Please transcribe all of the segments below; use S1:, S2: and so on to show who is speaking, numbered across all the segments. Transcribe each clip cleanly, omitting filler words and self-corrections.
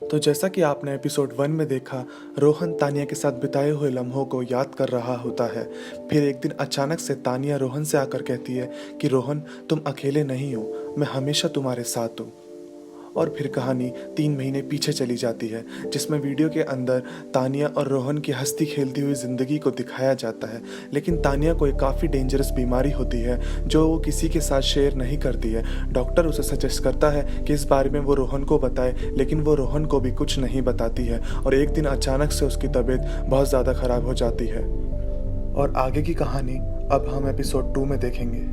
S1: तो जैसा कि आपने एपिसोड 1 में देखा, रोहन तानिया के साथ बिताए हुए लम्हों को याद कर रहा होता है। फिर एक दिन अचानक से तानिया रोहन से आकर कहती है कि रोहन, तुम अकेले नहीं हो, मैं हमेशा तुम्हारे साथ हूँ। और फिर कहानी 3 महीने पीछे चली जाती है, जिसमें वीडियो के अंदर तानिया और रोहन की हंसती खेलती हुई ज़िंदगी को दिखाया जाता है। लेकिन तानिया को एक काफ़ी डेंजरस बीमारी होती है जो वो किसी के साथ शेयर नहीं करती है। डॉक्टर उसे सजेस्ट करता है कि इस बारे में वो रोहन को बताए, लेकिन वो रोहन को भी कुछ नहीं बताती है। और एक दिन अचानक से उसकी तबीयत बहुत ज़्यादा ख़राब हो जाती है। और आगे की कहानी अब हम एपिसोड 2 में देखेंगे।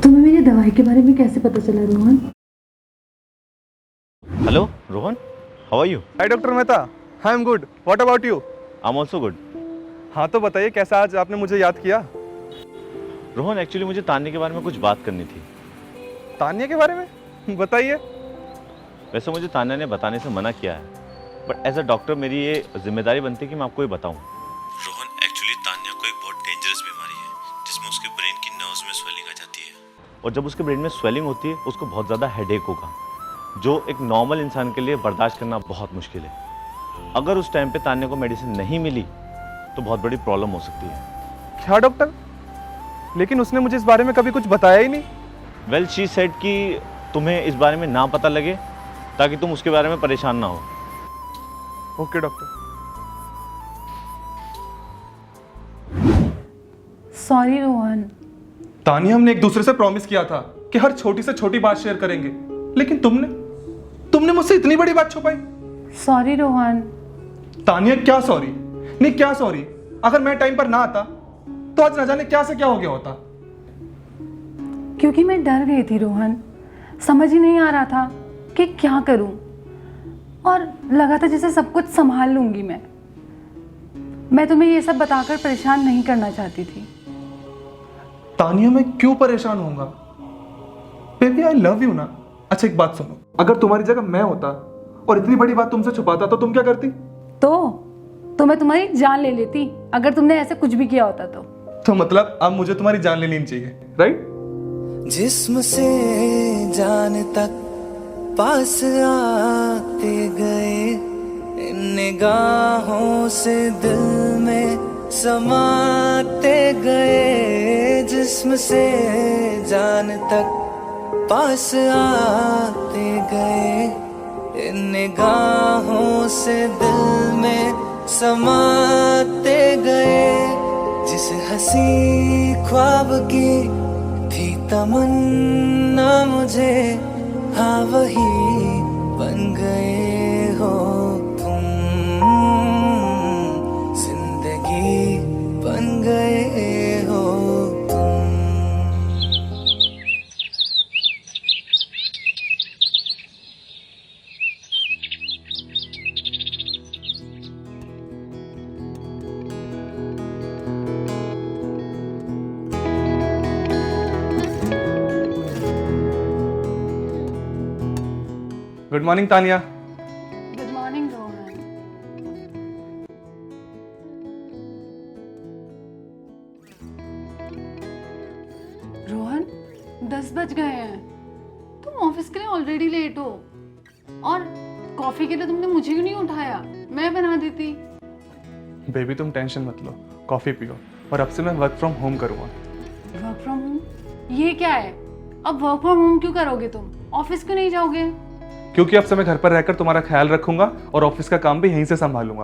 S2: तुम्हें मेरी दवाई के बारे में कैसे पता चला Rohan?
S3: Hello, Rohan. How are you?
S4: Hi doctor Mehta, I am good. What about you?
S3: I'm also good.
S4: हाँ तो बताइए, कैसा आज आपने मुझे याद किया?
S3: रोहन, एक्चुअली मुझे तान्या के बारे में कुछ बात करनी थी।
S4: तानिया के बारे में बताइए।
S3: वैसे मुझे तान्या ने बताने से मना किया है, बट एज अ डॉक्टर मेरी ये जिम्मेदारी बनती है कि मैं आपको ये बताऊं। रोहन, एक्चुअली तान्या को एक बहुत डेंजरस बीमारी है जिसमें उसके ब्रेन की नर्व्स में स्वेलिंग आ जाती है। और जब उसके ब्रेन में स्वेलिंग होती है उसको बहुत ज़्यादा हेडेक होगा, जो एक नॉर्मल इंसान के लिए बर्दाश्त करना बहुत मुश्किल है। अगर उस टाइम पे तान्या को मेडिसिन नहीं मिली तो बहुत बड़ी प्रॉब्लम हो सकती है।
S4: क्या डॉक्टर? लेकिन उसने मुझे इस बारे में कभी कुछ बताया ही नहीं।
S3: वेल, शी सेड कि तुम्हें इस बारे में ना पता लगे ताकि तुम उसके बारे में परेशान ना हो।
S4: Okay doctor.
S2: Sorry Rohan.
S4: Tania, हमने एक दूसरे से प्रॉमिस किया था कि हर छोटी से छोटी बात शेयर करेंगे, लेकिन तुमने मुझसे इतनी बड़ी बात छुपाई।
S2: सॉरी रोहन।
S4: तानिया, क्या सॉरी? नहीं, क्या सॉरी? अगर मैं टाइम पर ना आता तो आज न जाने क्या से क्या हो गया होता।
S2: क्योंकि मैं डर गई थी रोहन, समझ ही नहीं आ रहा था कि क्या करूं, और लगा था जैसे सब कुछ संभाल लूंगी मैं तुम्हें ये सब बताकर परेशान नहीं करना चाहती थी।
S4: तानिया, मैं क्यों परेशान होऊंगा? बेबी, आई लव यू ना। अच्छा, एक बात सुनो, अगर तुम्हारी जगह मैं होता और इतनी बड़ी बात तुमसे छुपाता तो तुम क्या करती?
S2: तो मैं तुम्हारी जान ले लेती अगर तुमने ऐसे कुछ भी किया होता
S4: तो मतलब अब मुझे तुम्हारी जान ले लेनी चाहिए, राइट?
S5: जिस्म से जान तक पास आते गए, इन निगाहों से दिल में समाते गए। जिस्म से जान तक पास आते गए, इन निगाहों से दिल में समाते गए। जिस हंसी ख्वाब की थी तमन्ना मुझे, हाँ वही बन गए हो तुम। जिंदगी बन गए हो तुम।
S4: Good morning Tania.
S2: Good morning Rohan. Rohan, 10 बज गए हैं। तुम ऑफिस के लिए ऑलरेडी लेट हो, और कॉफी के लिए तुमने मुझे क्यों नहीं उठाया? मैं बना देती।
S4: बेबी तुम टेंशन मत लो, कॉफ़ी पियो और अब से मैं वर्क फ्रॉम होम करूँगा।
S2: Work from home? ये क्या है? अब वर्क फ्रॉम होम क्यों करोगे तुम? ऑफिस क्यों नहीं जाओगे?
S4: क्योंकि अब से मैं घर पर रहकर तुम्हारा ख्याल रखूंगा और ऑफिस का काम भी यहीं से संभालूंगा।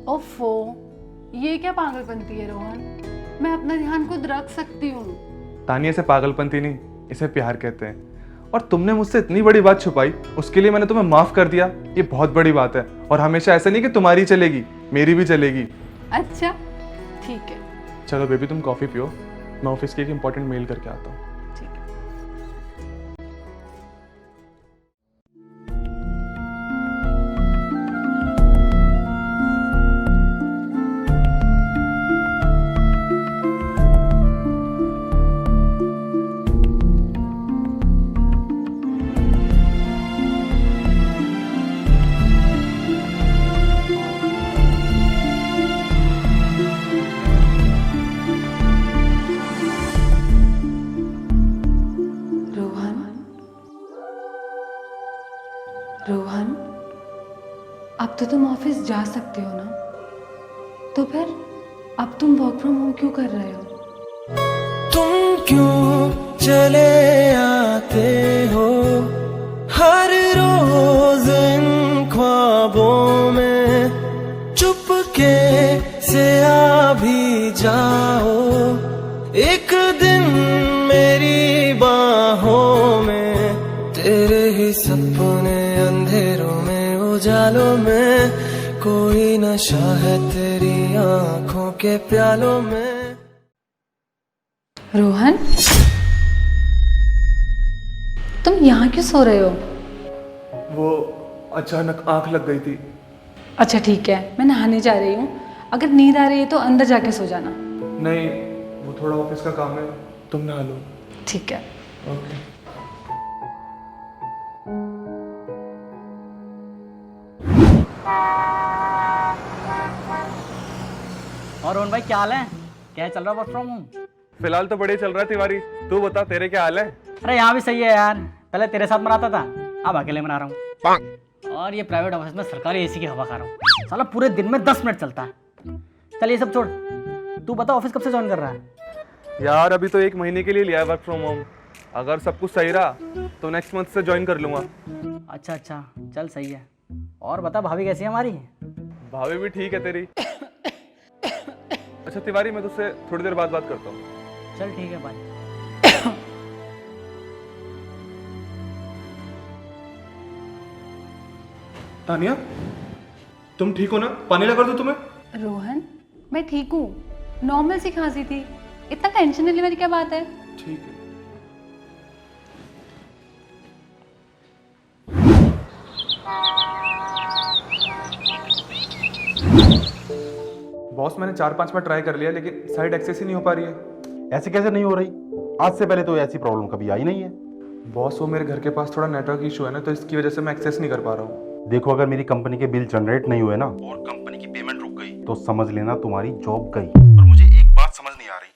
S2: ओफो, ये क्या पागलपंती है रोहन? मैं अपना ध्यान खुद रख सकती हूँ।
S4: तानिया से पागलपंती नहीं, इसे प्यार कहते हैं। और तुमने मुझसे इतनी बड़ी बात छुपाई, उसके लिए मैंने तुम्हें माफ कर दिया, ये बहुत बड़ी बात है। और हमेशा ऐसा नहीं कि तुम्हारी चलेगी, मेरी भी चलेगी।
S2: अच्छा ठीक है।
S4: चलो बेबी तुम कॉफ़ी पियो, मैं ऑफिस की एक इंपॉर्टेंट मेल करके आता हूँ।
S2: ठीक है। रोहन, रोहन, अब तो तुम ऑफिस जा सकते हो ना? तो फिर अब तुम वर्क फ्रॉम होम क्यों कर रहे हो?
S5: तुम क्यों चले आते हो हर रोज इन ख्वाबों में, चुपके से आ भी जाओ एक दिन मेरी बाहों में, तेरे ही सपने अंधेरों में उजालों में, कोई नशा है तेरी आंखों के प्यालों में।
S2: रोहन, तुम यहाँ क्यों सो रहे हो?
S4: वो अचानक आंख लग गई थी।
S2: अच्छा ठीक है, मैं नहाने जा रही हूँ। अगर नींद आ रही है तो अंदर जाके सो जाना।
S4: नहीं, वो थोड़ा ऑफिस का काम है, तुम नहा लो।
S2: ठीक है।
S4: ओके।
S6: और रोहन भाई क्या हाल है? क्या चल रहा है वर्क फ्रॉम होम?
S4: फिलहाल तो बढ़िया चल रहा है तिवारी, तू बता तेरे क्या हाल है?
S6: अरे यहाँ भी सही है यार, पहले तेरे साथ मनाता था, अब अकेले मना रहा हूँ। और ये प्राइवेट ऑफिस में सरकारी एसी की हवा खा रहा हूँ, साला पूरे दिन में 10 मिनट चलता है। चल ये सब छोड़, तू बता ऑफिस कब से ज्वाइन कर रहा है?
S4: यार अभी तो 1 महीने के लिए लिया है वर्क फ्रॉम होम, अगर सब कुछ सही रहा तो नेक्स्ट मंथ से ज्वाइन कर लूंगा।
S6: अच्छा अच्छा, चल सही है। और बता भाभी कैसी है हमारी?
S4: भाभी भी ठीक है तेरी। अच्छा तिवारी, मैं तुझसे थोड़ी देर बाद बात करता हूँ।
S6: चल ठीक है, बाय।
S4: तानिया, तुम ठीक हो ना? पानी लगा दूं तुम्हें?
S2: रोहन, मैं ठीक हूँ, नॉर्मल सी खांसी थी, इतना टेंशन लेने वाली क्या बात है?
S4: ठीक है। बॉस मैंने 4-5 बार ट्राई कर लिया लेकिन साइट एक्सेस ही नहीं हो पा रही है।
S7: ऐसे कैसे नहीं हो रही? आज से पहले तो ऐसी प्रॉब्लम कभी आई नहीं है।
S4: बॉस वो मेरे घर के पास थोड़ा नेटवर्क इशू है ना, तो इसकी वजह से मैं एक्सेस नहीं कर पा रहा हूँ।
S7: देखो, अगर मेरी कंपनी के बिल जनरेट नहीं हुए ना और कंपनी की पेमेंट रुक गई तो समझ लेना तुम्हारी जॉब गई। और मुझे एक बात समझ नहीं आ रही,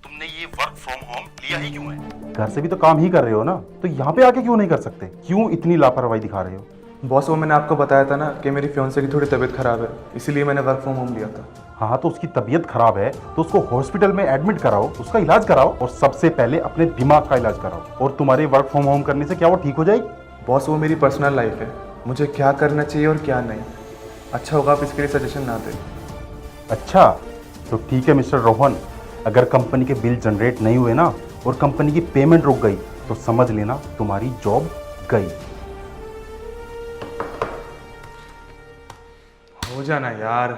S7: तुमने ये वर्क फ्रॉम होम लिया ही क्यों है? घर से भी तो काम ही कर रहे हो ना, तो यहाँ पे आके क्यों नहीं कर सकते? क्यों इतनी लापरवाही दिखा रहे हो?
S4: बॉस वो मैंने आपको बताया था ना कि मेरी फियांसे की थोड़ी तबीयत खराब है, इसीलिए मैंने वर्क फ्रॉम होम लिया था।
S7: हाँ, तो उसकी तबीयत खराब है तो उसको हॉस्पिटल में एडमिट कराओ, उसका इलाज कराओ और सबसे पहले अपने दिमाग का इलाज कराओ। और तुम्हारे वर्क फ्रॉम होम करने से क्या वो ठीक हो जाएगी?
S4: बॉस वो मेरी पर्सनल लाइफ है, मुझे क्या करना चाहिए और क्या नहीं, अच्छा होगा आप इसके लिए सजेशन ना दें।
S7: अच्छा तो ठीक है मिस्टर रोहन, अगर कंपनी के बिल जनरेट नहीं हुए ना और कंपनी की पेमेंट रुक गई तो समझ लेना तुम्हारी जॉब गई।
S4: हो जाना यार।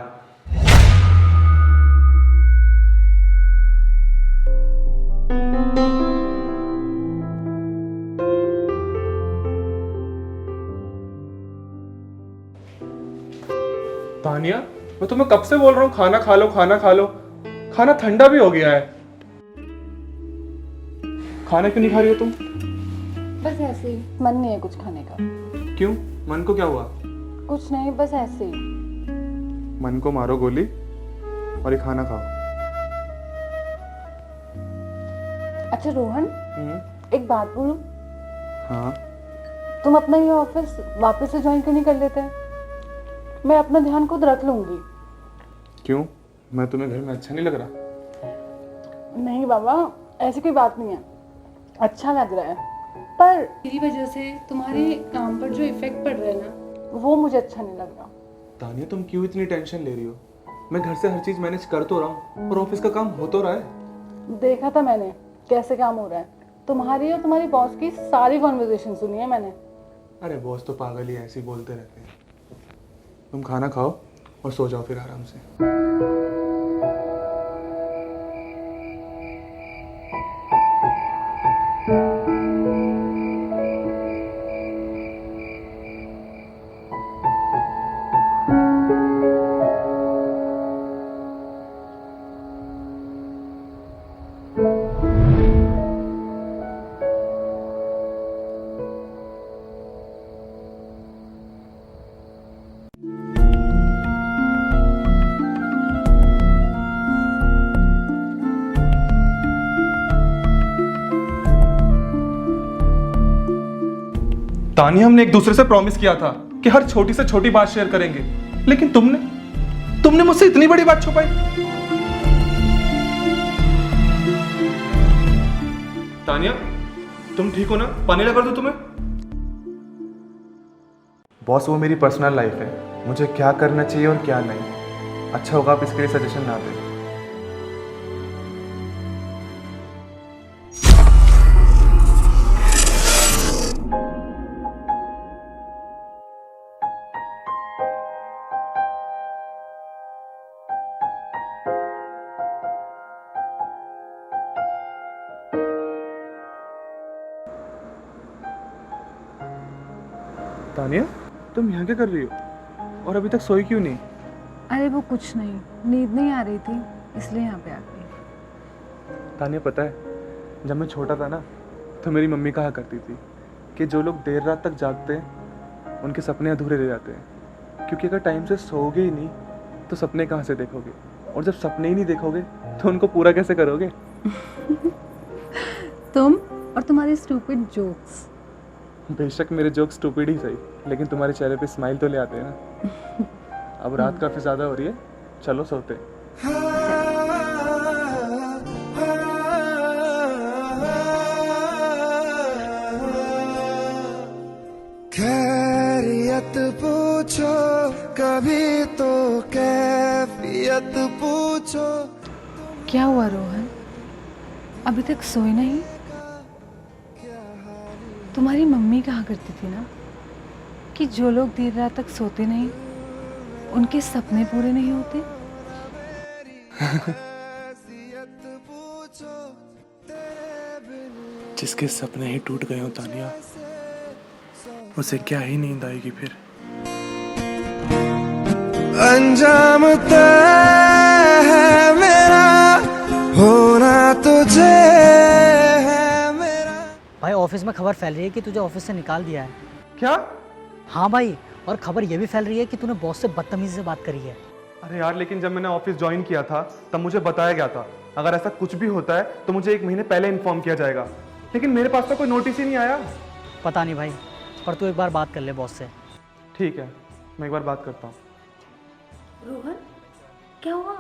S4: तानिया, मैं तुम्हें कब से बोल रहा हूँ खाना खा लो, खाना खा लो। खाना ठंडा भी हो गया है। खाना क्यों नहीं खा रही हो तुम?
S2: बस ऐसे ही, मन नहीं है कुछ खाने का।
S4: क्यों? मन को क्या हुआ?
S2: कुछ नहीं, बस ऐसे ही।
S4: मन को मारो गोली और ये खाना खाओ।
S2: अच्छा रोहन, एक बात बोलूं?
S4: हाँ।
S2: तुम अपना ये ऑफिस वापस से ज्वाइन क्यों नहीं कर लेते? मैं अपना ध्यान खुद रख लूंगी।
S1: क्यों? मैं तुम्हें घर में अच्छा नहीं लग रहा?
S2: नहीं बाबा, ऐसी कोई बात नहीं है, अच्छा लग रहा है, पर मेरी वजह से तुम्हारे काम पर जो इफेक्ट पड़ रहा है ना, वो मुझे अच्छा नहीं लग रहा।
S1: तानिया, तुम क्यों इतनी टेंशन ले रही हो? मैं घर से हर चीज मैनेज कर तो रहा हूँ और ऑफिस का काम हो तो रहा है।
S2: देखा था मैंने कैसे काम हो रहा है। तुम्हारी और तुम्हारी बॉस की सारी कॉन्वर्सेशन सुनी है मैंने।
S1: अरे बॉस तो पागल ही है, ऐसे ही बोलते रहते हैं। तुम खाना खाओ और सो जाओ फिर आराम से।
S4: तानिया, हमने एक दूसरे से प्रॉमिस किया था कि हर छोटी से छोटी बात शेयर करेंगे, लेकिन तुमने मुझसे इतनी बड़ी बात छुपाई। तानिया, तुम ठीक हो ना? पानी ला कर दूं तुम्हें? बॉस, वो मेरी पर्सनल लाइफ है, मुझे क्या करना चाहिए और क्या नहीं, अच्छा होगा आप इसके लिए सजेशन ना दें। तानिया, तुम यहाँ क्या कर रही हो और अभी तक सोई क्यों नहीं?
S2: अरे वो कुछ नहीं, नींद नहीं आ रही थी इसलिए यहाँ पे आ गई।
S1: तानिया, पता है जब मैं छोटा था ना तो मेरी मम्मी कहा करती थी कि जो लोग देर रात तक जागते हैं उनके सपने अधूरे रह जाते हैं, क्योंकि अगर टाइम से सोओगे ही नहीं तो सपने कहाँ से देखोगे, और जब सपने ही नहीं देखोगे तो उनको पूरा कैसे करोगे?
S2: तुम और तुम्हारी स्टूपिड जोक्स।
S1: बेशक मेरे जोक स्टूपिड ही सही, लेकिन तुम्हारे चेहरे पे स्माइल तो ले आते हैं ना। अब रात काफी ज्यादा हो रही है, चलो सोते हैं।
S5: खैरियत पूछो कभी तो कैफियत पूछो।
S2: क्या हुआ रोहन, अभी तक सोए नहीं? तुम्हारी मम्मी कहा करती थी ना कि जो लोग देर रात तक सोते नहीं उनके सपने पूरे नहीं होते।
S1: जिसके सपने ही टूट गए हो तानिया, उसे क्या ही नींद आएगी फिर।
S5: अंजाम तय है मेरा, होना तुझे है मेरा।
S6: भाई ऑफिस में खबर फैल रही है कि तुझे ऑफिस से निकाल दिया है।
S4: क्या?
S6: हाँ भाई, और खबर ये भी फैल रही है कि तूने बॉस से बदतमीजी से बात करी है।
S4: अरे यार, लेकिन जब मैंने ऑफिस ज्वाइन किया था तब मुझे बताया गया था अगर ऐसा कुछ भी होता है तो मुझे 1 महीने पहले इन्फॉर्म किया जाएगा, लेकिन मेरे पास तो कोई नोटिस ही नहीं आया।
S6: पता नहीं भाई, पर तू एक बार बात कर ले बॉस से।
S4: ठीक है, मैं एक बार बात करता हूँ।
S2: रोहन, क्या हुआ?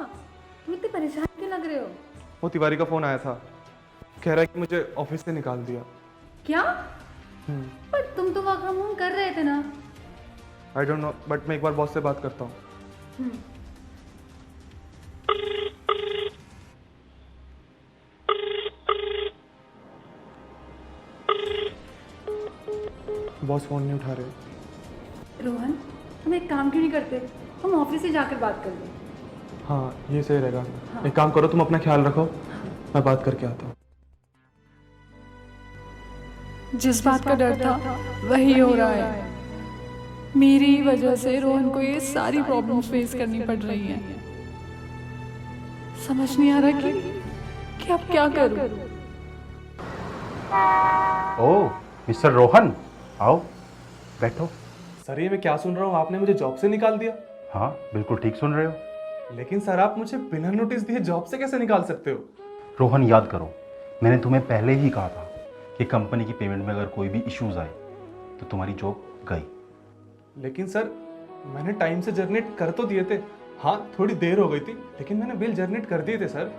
S2: तुम इतने परेशान क्यों लग रहे हो?
S4: वो तिवारी का फोन आया था, कह रहा है कि मुझे ऑफिस से निकाल दिया।
S2: क्या? पर तुम तो वर्क फ्रॉम होम कर रहे थे ना?
S4: आई डोंट नो, बट मैं एक बार बॉस से बात करता हूँ। बॉस फोन नहीं उठा रहे।
S2: रोहन, तुम एक काम क्यों नहीं करते? हम ऑफिस से जाकर बात कर लें।
S4: हाँ, ये सही रहेगा। एक काम करो, तुम अपना ख्याल रखो, मैं बात करके आता हूँ।
S2: जिस बात का डर था वही हो रहा है। मेरी वजह से रोहन को ये सारी प्रॉब्लम्स फेस करनी पड़ रही हैं। समझ नहीं आ रहा कि अब क्या करूं।
S7: ओह मिस्टर रोहन, आओ बैठो।
S4: सर, ये मैं क्या सुन रहा हूँ, आपने मुझे जॉब से निकाल दिया?
S7: हाँ बिल्कुल ठीक सुन रहे हो।
S4: लेकिन सर, आप मुझे बिना नोटिस दिए जॉब से कैसे निकाल सकते हो?
S7: रोहन, याद करो, मैंने तुम्हें पहले ही कहा था कि कंपनी की पेमेंट में अगर कोई भी इश्यूज आए तो तुम्हारी जॉब गई।
S4: लेकिन सर, मैंने टाइम से जनरेट कर तो दिए थे। हाँ, थोड़ी देर हो गई थी, लेकिन मैंने बिल जनरेट कर दिए थे सर।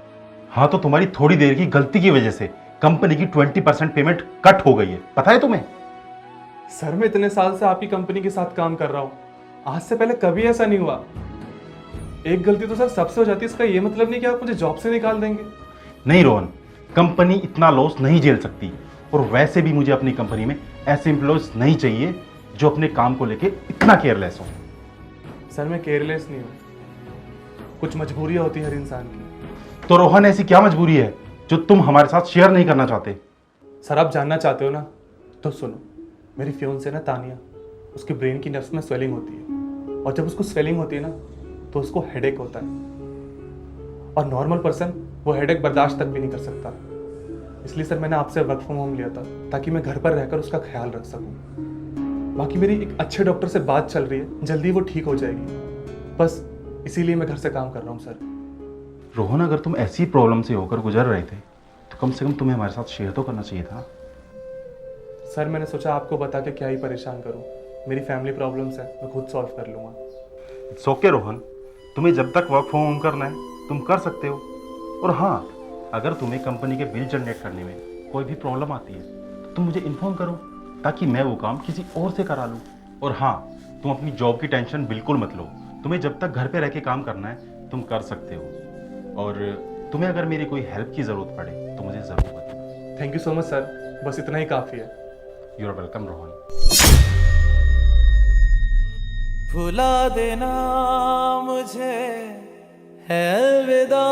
S7: हाँ, तो तुम्हारी थोड़ी देर की गलती की वजह से कंपनी की 20% पेमेंट कट हो गई है, पता है तुम्हें?
S4: सर मैं इतने साल से आपकी कंपनी के साथ काम कर रहा हूँ, आज से पहले कभी ऐसा नहीं हुआ। एक गलती तो सर सबसे हो जाती है, इसका ये मतलब नहीं कि आप मुझे जॉब से निकाल देंगे।
S7: नहीं रोहन, कंपनी इतना लॉस नहीं झेल सकती, और वैसे भी मुझे अपनी कंपनी में ऐसे एम्प्लॉयज नहीं चाहिए जो अपने काम को लेके इतना केयरलेस हो।
S4: सर मैं केयरलेस नहीं हूँ, कुछ मजबूरियाँ होती है हर इंसान की।
S7: तो रोहन, ऐसी क्या मजबूरी है जो तुम हमारे साथ शेयर नहीं करना चाहते?
S4: सर आप जानना चाहते हो ना, तो सुनो। मेरी फियोंसे ना तानिया, उसके ब्रेन की नर्व्स में स्वेलिंग होती है, और जब उसको स्वेलिंग होती है ना तो उसको हेडेक होता है, और नॉर्मल पर्सन वो हेडेक बर्दाश्त तक भी नहीं कर सकता। इसलिए सर मैंने आपसे वर्क फ्रॉम होम लिया था, ताकि मैं घर पर रहकर उसका ख्याल रख सकूं। बाकी मेरी एक अच्छे डॉक्टर से बात चल रही है, जल्दी वो ठीक हो जाएगी, बस इसीलिए मैं घर से काम कर रहा हूँ सर।
S7: रोहन, अगर तुम ऐसी प्रॉब्लम से होकर गुजर रहे थे तो कम से कम तुम्हें हमारे साथ शेयर तो करना चाहिए था।
S4: सर मैंने सोचा आपको बता के क्या ही परेशान करूं, मेरी फैमिली प्रॉब्लम्स है, मैं खुद सॉल्व कर लूंगा।
S7: इट्स ओके रोहन, तुम्हें जब तक वर्क फ्रॉम होम करना है तुम कर सकते हो। और हाँ, अगर तुम्हें कंपनी के बिल जनरेट करने में कोई भी प्रॉब्लम आती है तो तुम मुझे इन्फॉर्म करो, ताकि मैं वो काम किसी और से करा लूँ। और हाँ, तुम अपनी जॉब की टेंशन बिल्कुल मत लो, तुम्हें जब तक घर पे रह के काम करना है तुम कर सकते हो। और तुम्हें अगर मेरी कोई हेल्प की ज़रूरत पड़े तो मुझे ज़रूर बताना।
S4: Thank you so much sir, बस इतना ही काफ़ी है।
S7: You are welcome Rohan.
S5: भुला देना मुझे है अलविदा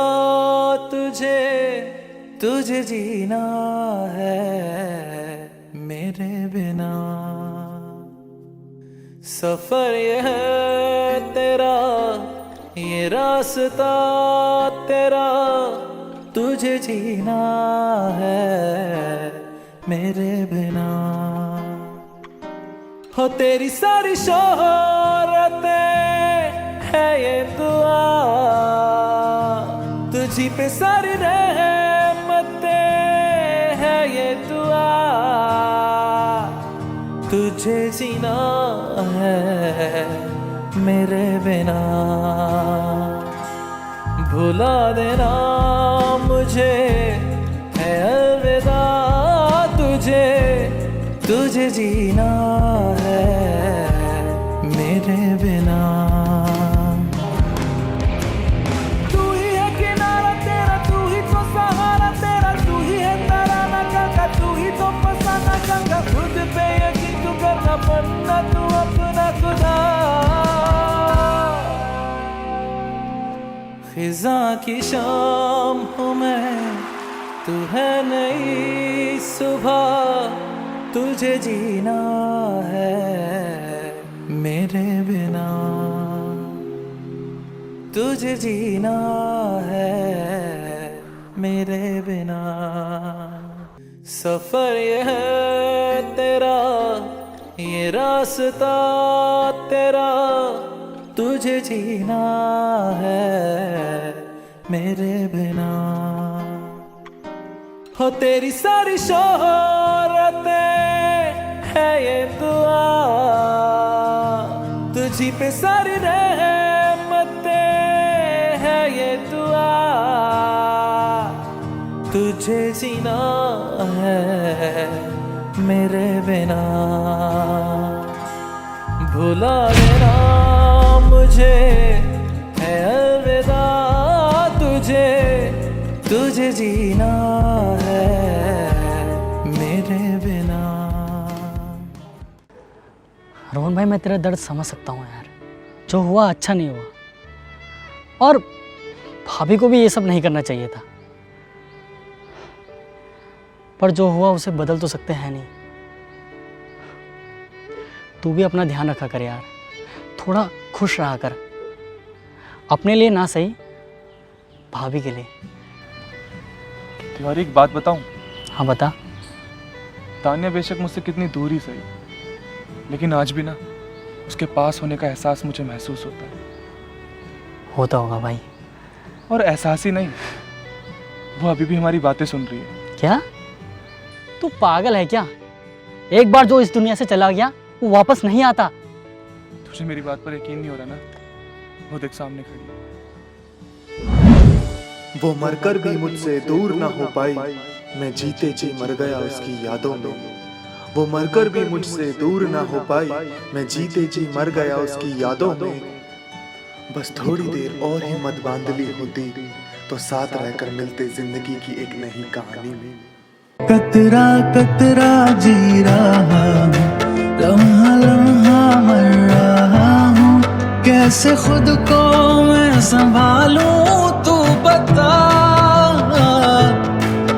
S5: तुझे, तुझे जीना है मेरे बिना। सफर ये है तेरा, ये रास्ता तेरा, तुझे जीना है मेरे बिना। हो तेरी सारी शोहरतें है ये दुआ, तुझी पे सारी रहमतें है ये दुआ, तुझे जीना है मेरे बिना। भुला देना मुझे है अलविदा तुझे, तुझे जीना है मेरे बिना। तू ही है किनारा तेरा, तू ही तो सहारा तेरा, तू ही है तराना गंगा, तू ही तो फसाना गंगा। खुद पे यकीन तू करना, बनना तू अपना खुदा। खिजा की शाम हूँ मैं, तू है नई सुबह, तुझे जीना है मेरे बिना, तुझे जीना है मेरे बिना। सफर ये है तेरा, ये रास्ता तेरा, तुझे जीना है मेरे बिना। हो तेरी सारी शोहरतें है ये दुआ, तुझी पे सारी रहमतें है ये दुआ, तुझे जीना है मेरे बिना। भुला देना मुझे है अलविदा तुझे, तुझे जीना है मेरे बिना।
S6: रोहन भाई, मैं तेरा दर्द समझ सकता हूँ यार, जो हुआ अच्छा नहीं हुआ, और भाभी को भी ये सब नहीं करना चाहिए था, पर जो हुआ उसे बदल तो सकते हैं नहीं। तू भी अपना ध्यान रखा कर यार, थोड़ा खुश रहा कर, अपने लिए ना सही, भाभी के लिए।
S4: तिवारी एक बात बताऊं?
S6: हाँ बता।
S4: तान्या बेशक मुझसे कितनी दूर ही सही, लेकिन आज भी ना उसके पास होने का एहसास मुझे महसूस होता है।
S6: होता होगा भाई।
S4: और एहसास ही नहीं, वो अभी भी हमारी बातें सुन रही है।
S6: क्या तू पागल है क्या? एक बार जो इस दुनिया से चला गया वो वापस नहीं आता।
S4: तू तुझे मेरी बात पर यकीन नहीं हो रहा ना? वो देख सामने खड़ी है।
S1: वो मरकर भी मुझसे दूर ना हो पाई, मैं जीते जी मर गया उसकी यादों में। वो मरकर भी मुझसे दूर ना हो पाई, मैं जीते जी मर गया उसकी यादों में। बस थोड़ी देर और हिम्मत बांध ली होती तो साथ रहकर मिलते जिंदगी की एक नई कहानी में।
S5: कतरा कतरा जी रहा हूँ, लम्हा लम्हा मर रहा हूँ, कैसे खुद को मैं संभालूं तू बता।